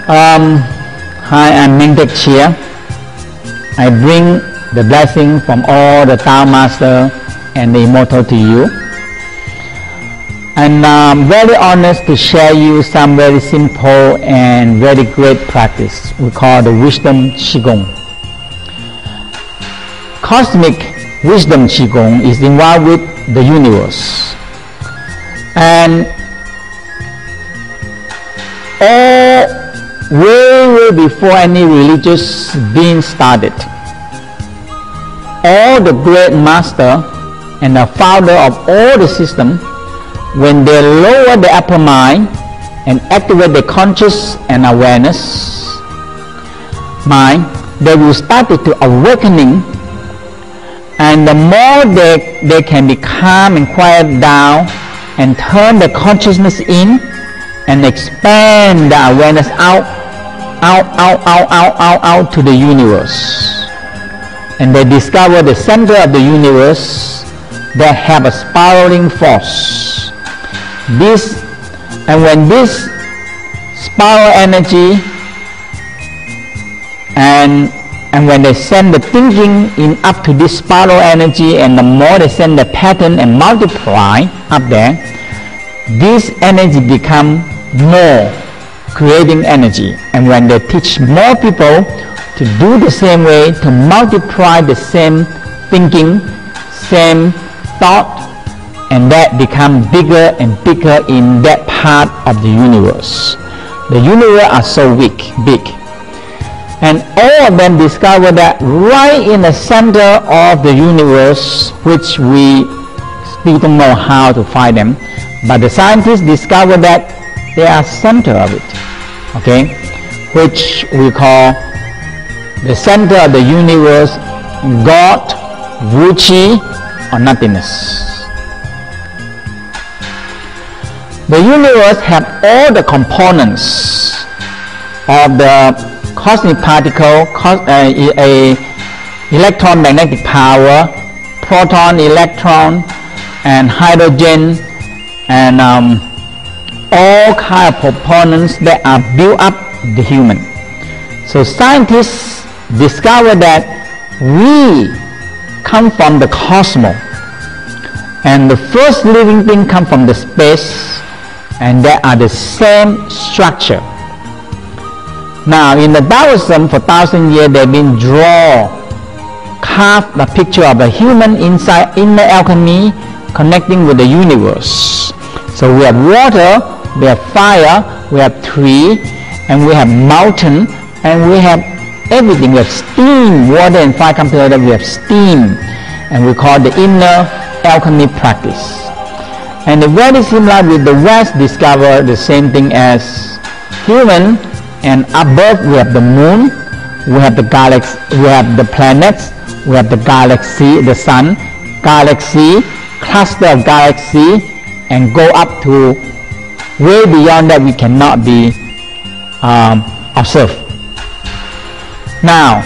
Hi, I'm Mantak Chia. I bring the blessing from all the Tao Master and the Immortal to you. And I'm very honest to share you some very simple and very great practice we call the Wisdom Qigong. Cosmic Wisdom Qigong is involved with the universe. And way before any religious being started, all the great master and the founder of all the system, when they lower the upper mind and activate the conscious and awareness mind, they will start to awakening, and the more they can be calm and quiet down and turn the consciousness in and expand the awareness out to the universe. And they discover the center of the universe that have a spiraling force. And when this spiral energy and when they send the thinking in up to this spiral energy, and the more they send the pattern and multiply up there, this energy become more creating energy. And when they teach more people to do the same way, to multiply the same thinking, same thought, and that become bigger and bigger in that part of the universe. The universe are so big, and all of them discover that right in the center of the universe, which we still don't know how to find them, but the scientists discover that they are center of it, okay, which we call the center of the universe, God, Vuchi, or nothingness. The universe have all the components of the cosmic particle, electromagnetic power, proton, electron, and hydrogen, and all kind of components that are built up the human. So scientists discover that we come from the cosmos, and the first living thing come from the space, and they are the same structure. Now in the Taoism, for 1,000 years they've been carved a picture of a human inside inner alchemy connecting with the universe. So we have water, we have fire, we have tree, and we have mountain, and we have everything. We have steam. Water and fire come together, we have steam, and we call the inner alchemy practice. And very similar with the West, discover the same thing as human, and above we have the moon, we have the galaxy, we have the planets, we have the galaxy, the sun, galaxy, cluster of galaxy, and go up to way beyond that we cannot be observed. Now,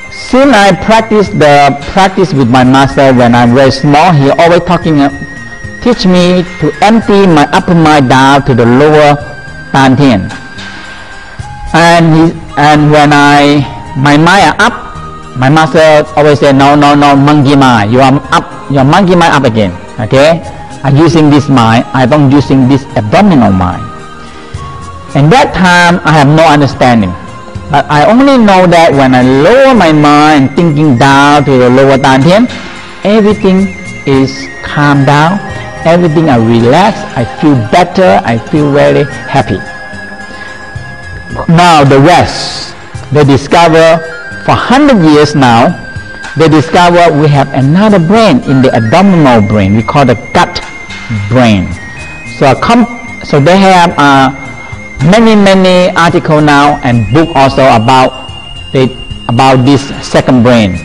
since I practice with my master when I'm very small, he always teach me to empty my upper mind down to the lower dantian. And when my mind are up, my master always say, no, monkey mind, you are up, your monkey mind up again. Okay, I'm using this mind, I don't using this abdominal mind. And that time I have no understanding, but I only know that when I lower my mind, thinking down to the lower dantian, everything is calm down, everything I relax, I feel better, I feel very happy. Now the West, they discover for 100 years now, they discover we have another brain in the abdominal brain, we call the gut brain. So they have many articles now and book also about this second brain.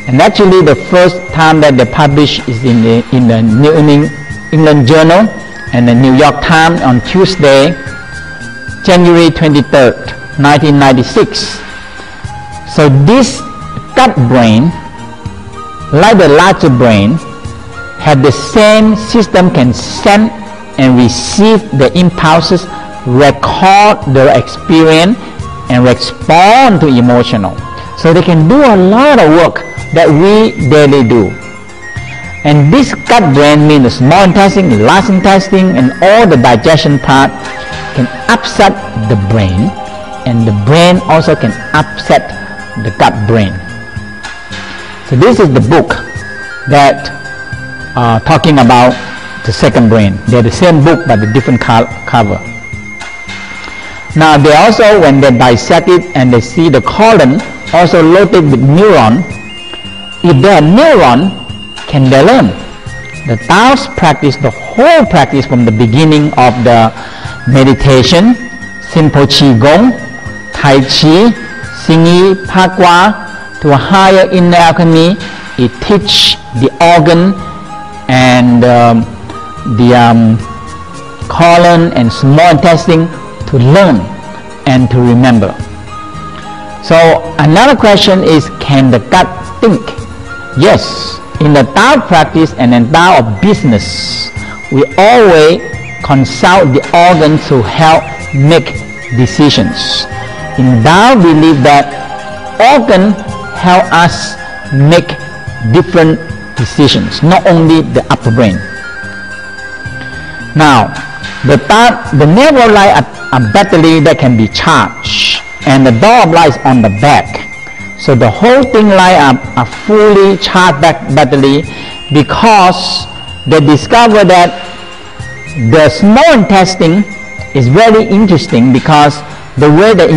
And actually the first time that they publish is in the New England Journal and the New York Times on Tuesday, January 23rd, 1996. So this gut brain, like the larger brain, have the same system, can send and receive the impulses record their experience and respond to emotional. So they can do a lot of work that we daily do. And this gut brain means the small intestine, large intestine, and all the digestion part can upset the brain, and the brain also can upset the gut brain. So this is the book that talking about the second brain. They're the same book but the different cover. Now they also, when they dissect it and they see the colon also loaded with neuron, if they are neuron, can they learn? The Taoist practice, the whole practice from the beginning of the meditation, simple Qigong, Tai Chi, Xingyi, Pakwa, to a higher inner alchemy, it teach the organ and the colon and small intestine to learn and to remember. So another question is, can the gut think? Yes, in the Tao practice and in Tao of business, we always consult the organ to help make decisions. In Tao, we believe that organ help us make different decisions, not only the upper brain. Now, the nerve light a battery that can be charged, and the door of light is on the back. So the whole thing light up a fully charged battery, because they discover that the small intestine is very interesting, because the way the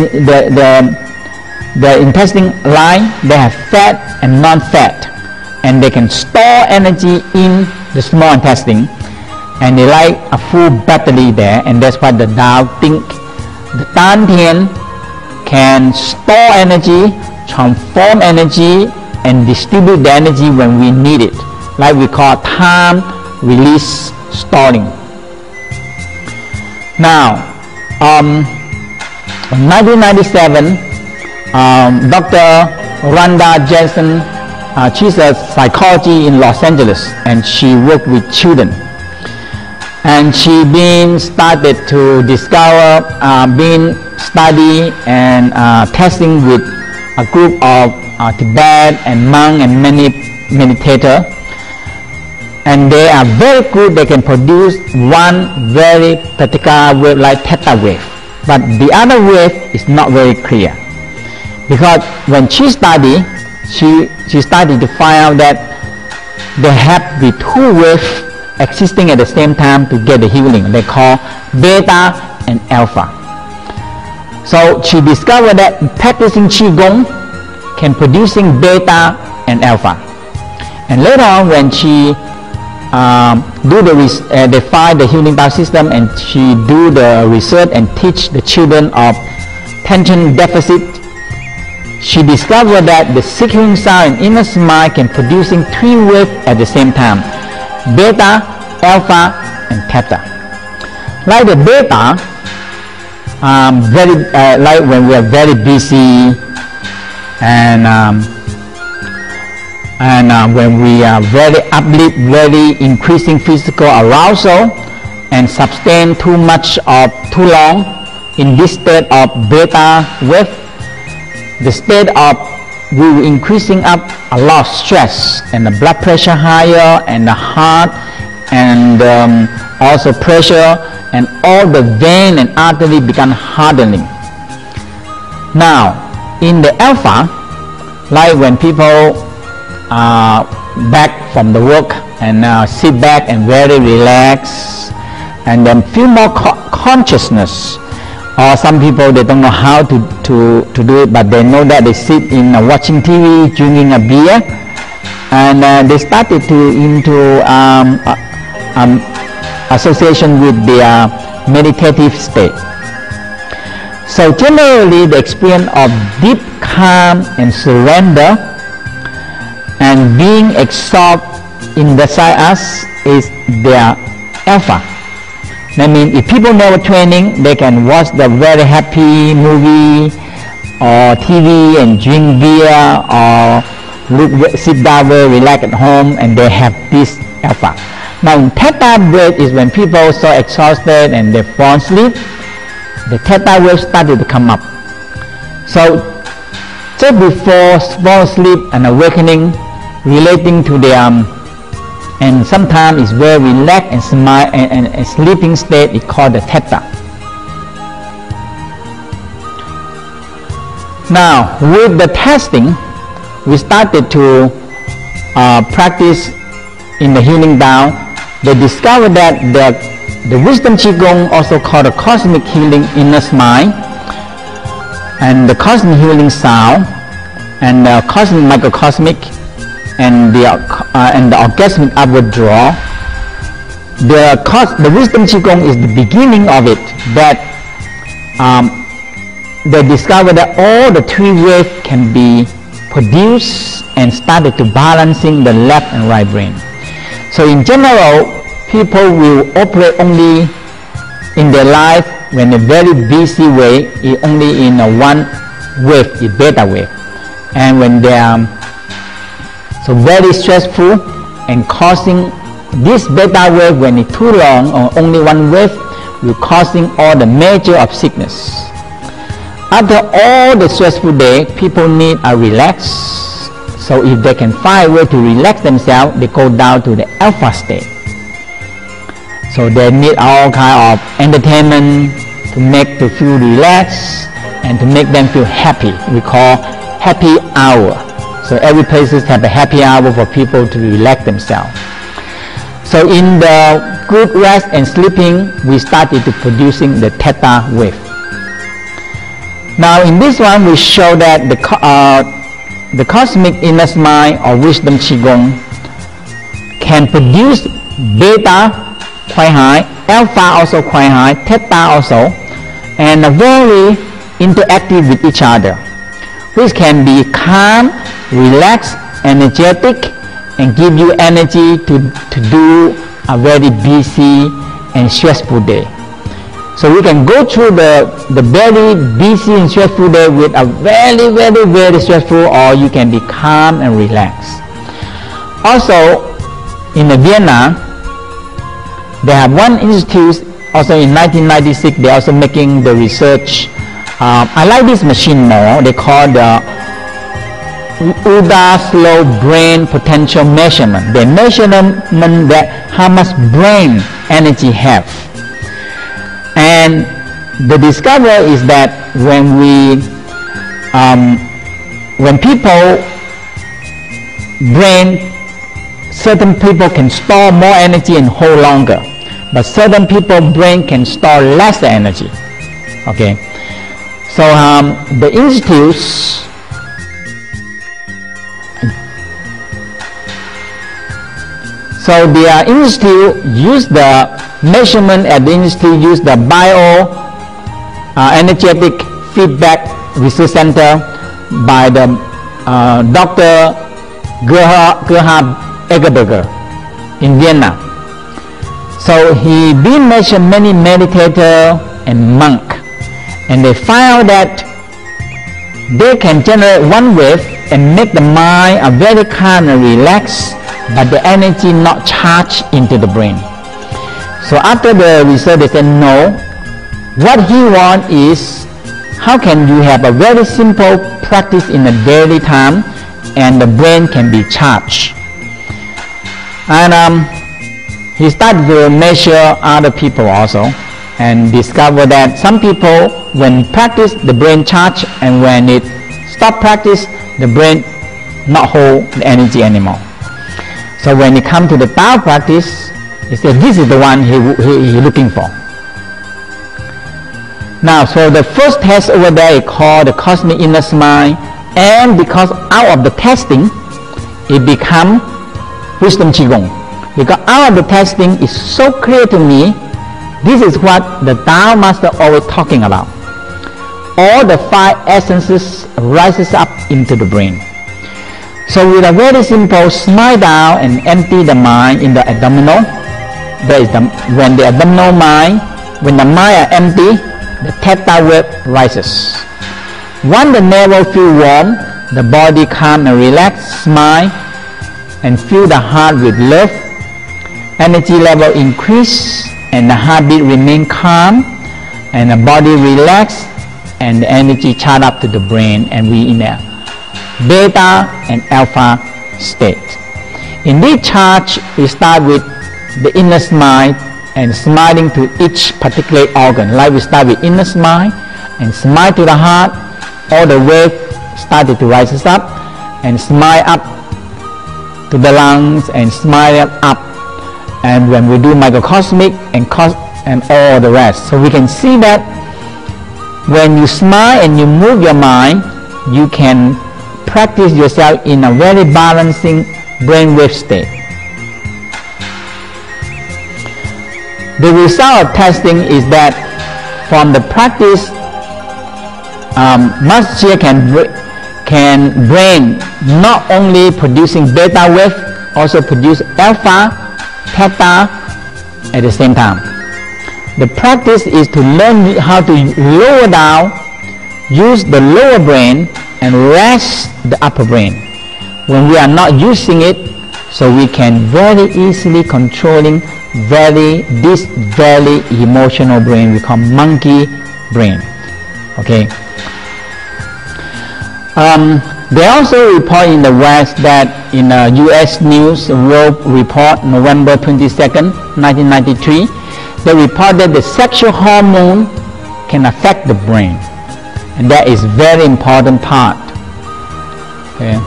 intestine line, they have fat and non-fat, and they can store energy in the small intestine, and they like a full battery there, and that's why the Tao think the Dantian can store energy, transform energy, and distribute the energy when we need it, like we call time release storing. Now, in 1997, Dr. Rhonda Jensen, she's a psychologist in Los Angeles, and she worked with children. And she been started to discover, been study and testing with a group of Tibet and monk and many meditators, and they are very good. They can produce one very particular wave like theta wave, but the other wave is not very clear, because when she studied, she started to find out that there have to be two waves existing at the same time to get the healing. They call beta and alpha. So she discovered that practicing Qigong can producing beta and alpha. And later on, when she they find the healing Tao system, and she do the research and teach the children of attention deficit, she discovered that the seeking sound and inner smile can producing three waves at the same time: beta, alpha, and theta. Like the beta, like when we are very busy, and when we are very uplift, very increasing physical arousal, and sustain too much of too long in this state of beta wave, the state of we will increasing up a lot of stress, and the blood pressure higher, and the heart, and also pressure, and all the vein and artery become hardening. Now, in the alpha, like when people back from the work and sit back and very relaxed, and then feel more consciousness, or some people, they don't know how to do it, but they know that they sit in watching TV, drinking a beer, and they started to into association with their meditative state. So generally, the experience of deep calm and surrender and being absorbed in the side us is their alpha. That means if people never training, they can watch the very happy movie or TV and drink beer, or sit down very relaxed at home, and they have this alpha. Now, theta wave is when people are so exhausted and they fall asleep, the theta wave started to come up. So just before fall asleep and awakening, relating to the and sometimes it's very relaxed and smile and sleeping state is called the theta. Now with the testing, we started to practice in the healing down. They discovered that the wisdom qigong, also called the cosmic healing inner mind, and the cosmic healing sound, and the cosmic microcosmic, and the orgasmic upward draw. The wisdom qigong is the beginning of it. That they discovered that all the three waves can be produced and started to balancing the left and right brain. So in general, people will operate only in their life when a very busy way is only in a one wave, is beta wave. And when they are so very stressful and causing this beta wave, when it's too long or only one wave, will causing all the major of sickness. After all the stressful day, people need a relax. So if they can find a way to relax themselves, they go down to the alpha state. So they need all kind of entertainment to feel relaxed and to make them feel happy. We call happy hour. So every place have a happy hour for people to relax themselves. So in the good rest and sleeping, we started to producing the theta wave. Now in this one, we show that the cosmic inner mind or wisdom qigong can produce beta quite high, alpha also quite high, theta also, and very interactive with each other, which can be calm, relaxed, energetic, and give you energy to do a very busy and stressful day. So we can go through the very busy and stressful day with a very stressful, or you can be calm and relaxed. Also in Vienna, they have one institute, also in 1996, they're also making the research. I like this machine more. They call the ultra slow brain potential measurement. The measurement that how much brain energy have. And the discovery is that when people brain, certain people can store more energy and hold longer, but certain people brain can store less energy. Okay, so the institutes So the institute use the measurement at the institute, use the energetic feedback research center by the Dr. Gerhard Egerberger in Vienna. So he been measured many meditator and monk, and they found that they can generate one wave and make the mind very calm and relaxed, but the energy not charged into the brain. So after the research, they said no. What he want is, how can you have a very simple practice in the daily time and the brain can be charged? And he started to measure other people also, and discovered that some people, when practice, the brain charge, and when it stop practice, the brain not hold the energy anymore. So when it come to the Tao practice, he said this is the one he looking for. Now, so the first test over there is called the cosmic inner mind, and because out of the testing, it become wisdom qigong. Because out of the testing is so clear to me, this is what the Tao master always talking about. All the five essences rises up into the brain. So with a very simple smile down and empty the mind in the abdominal, there is when the abdominal mind, when the mind are empty, the theta wave rises. Once the navel feel warm, the body calm and relaxed, smile, and fill the heart with love. Energy level increase and the heartbeat remain calm, and the body relax, and the energy charge up to the brain, and we in a beta and alpha state. In this charge, we start with the inner smile and smiling to each particular organ. Like we start with inner smile and smile to the heart, all the way started to rise up, and smile up to the lungs, and smile up, and when we do microcosmic and all the rest. So we can see that when you smile and you move your mind, you can practice yourself in a very balancing brainwave state. The result of testing is that from the practice, Master Chia can brain not only producing beta wave, also produce alpha, theta at the same time. The practice is to learn how to lower down, use the lower brain and rest the upper brain. When we are not using it, so we can very easily controlling this very emotional brain we call monkey brain. Okay. They also report in the West that in a U.S. News World Report, November 22nd, 1993, they reported the sexual hormone can affect the brain, and that is very important part. Okay.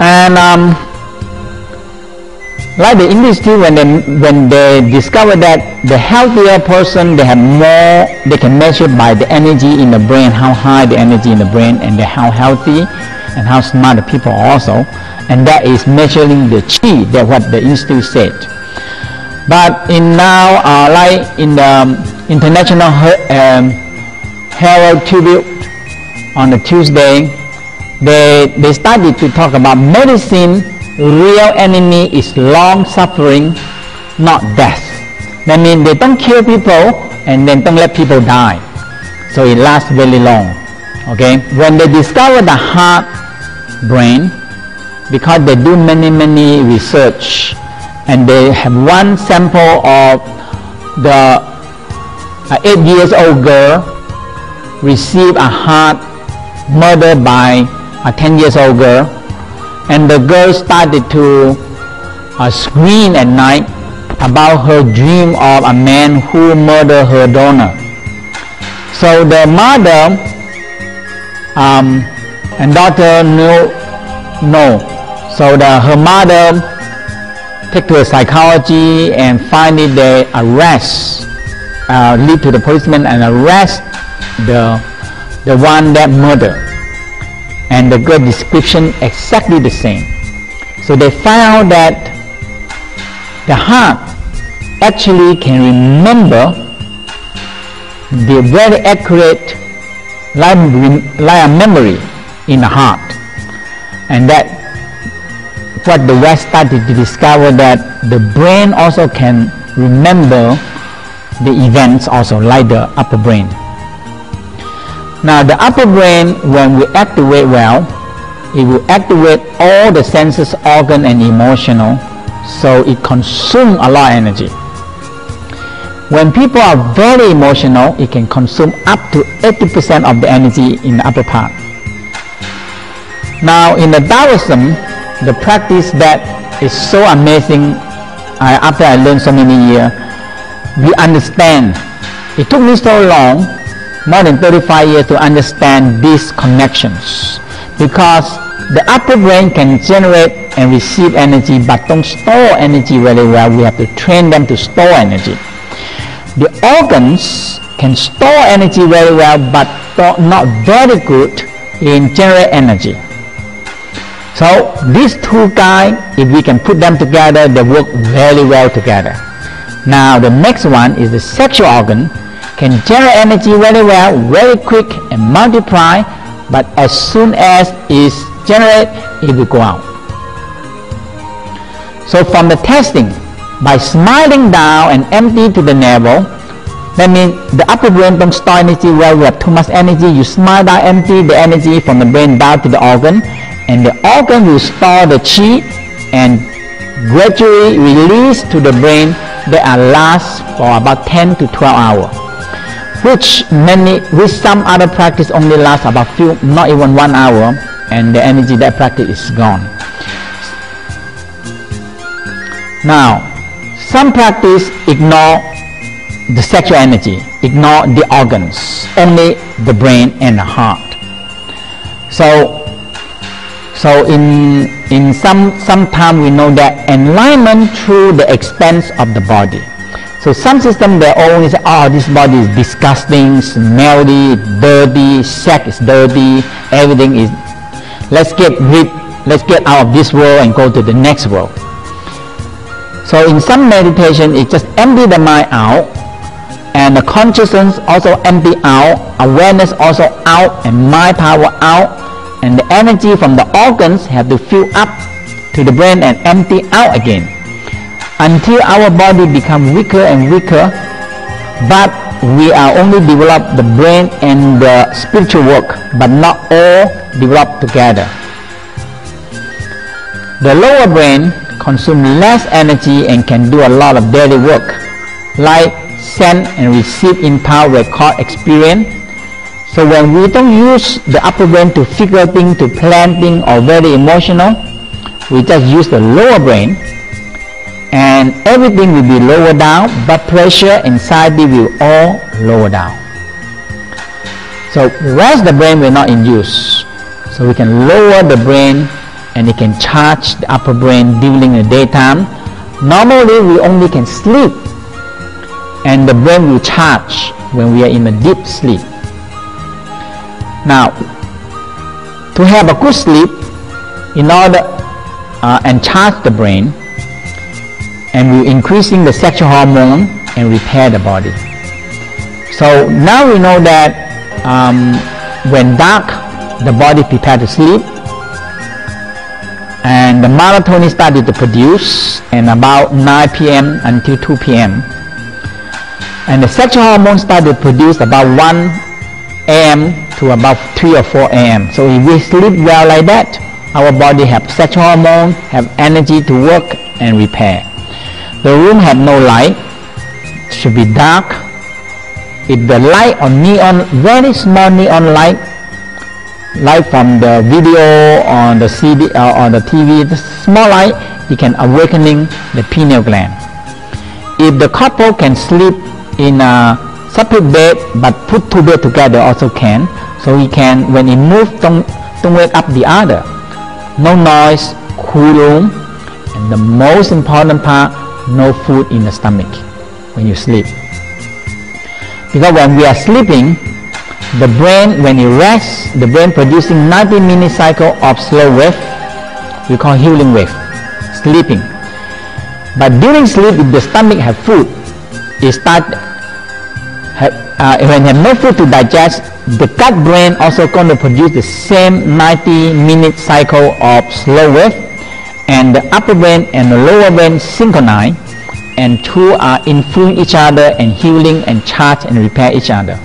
And like the industry, when they discover that the healthier person, they can measure by the energy in the brain, how high the energy in the brain, and how healthy and how smart the people are also, and that is measuring the chi. That's what the institute said. But in now, like in the International Herald Tribute on the Tuesday, they started to talk about medicine. Real enemy is long suffering, not death. That means they don't kill people and then don't let people die, so it lasts very long. Okay. When they discover the heart brain, because they do many research, and they have one sample of the 8-year-old girl received a heart murder by a 10-year-old girl, and the girl started to scream at night about her dream of a man who murdered her donor. So the mother and daughter no. So her mother take to a psychology, and finally they lead to the policeman and arrest the one that murdered. And the girl description exactly the same. So they found that the heart actually can remember the very accurate like a memory in the heart, and that what the West started to discover, that the brain also can remember the events also like the upper brain. Now the upper brain, when we activate well, it will activate all the senses, organ and emotional, so it consumes a lot of energy. When people are very emotional, it can consume up to 80% of the energy in the upper part. Now in the Taoism, the practice that is so amazing, after I learned so many years, we understand. It took me so long, more than 35 years, to understand these connections, because the upper brain can generate and receive energy but don't store energy very well. We have to train them to store energy. The organs can store energy very well but not very good in generate energy. So these two guys, if we can put them together, they work very well together. Now the next one is the sexual organ. Can generate energy very well, very quick and multiply, but as soon as it's generated, it will go out. So from the testing, by smiling down and empty to the navel, that means the upper brain don't store energy well. We have too much energy. You smile down, empty the energy from the brain down to the organ, and the organ will store the chi and gradually release to the brain. That last for about 10 to 12 hours. which some other practice only lasts about not even 1 hour, and the energy that practice is gone. Now, some practice ignore the sexual energy, ignore the organs, only the brain and the heart. So in some time we know that enlightenment through the expense of the body. So some system they always say, oh, this body is disgusting, smelly, dirty, sex is dirty, everything is, let's get out of this world and go to the next world. So in some meditation, it just empty the mind out, and the consciousness also empty out, awareness also out, and mind power out, and the energy from the organs have to fill up to the brain and empty out again, until our body become weaker and weaker, but we are only develop the brain and the spiritual work, but not all developed together. The lower brain consume less energy and can do a lot of daily work, like send and receive impact, record experience. So when we don't use the upper brain to figure things, to plan things, or very emotional, we just use the lower brain, and everything will be lower down, blood pressure, anxiety will all lower down. So rest the brain will not in use. So we can lower the brain, and it can charge the upper brain during the daytime. Normally we only can sleep, and the brain will charge when we are in a deep sleep. Now, to have a good sleep, in order and charge the brain, and we're increasing the sexual hormone and repair the body. So now we know that when dark, the body prepares to sleep, and the melatonin started to produce, and about 9 p.m. until 2 p.m. and the sexual hormone started to produce about 1 a.m. to about 3 or 4 a.m. So if we sleep well like that, our body have sexual hormone, have energy to work and repair. The room have no light, should be dark. If the light on neon, very small neon light from the video on the CD or on the TV, the small light, it can awakening the pineal gland. If the couple can sleep in a separate bed but put two beds together also can, so he can, when he moves, don't wake up the other. No noise, cool room, and the most important part, no food in the stomach when you sleep. Because when we are sleeping, the brain, when it rests, the brain producing 90-minute cycle of slow wave, we call healing wave, sleeping. But during sleep, if the stomach have food, it when you have no food to digest, the gut brain also going to produce the same 90-minute cycle of slow wave, and the upper brain and the lower brain synchronize, and two are influencing each other and healing and charge and repair each other.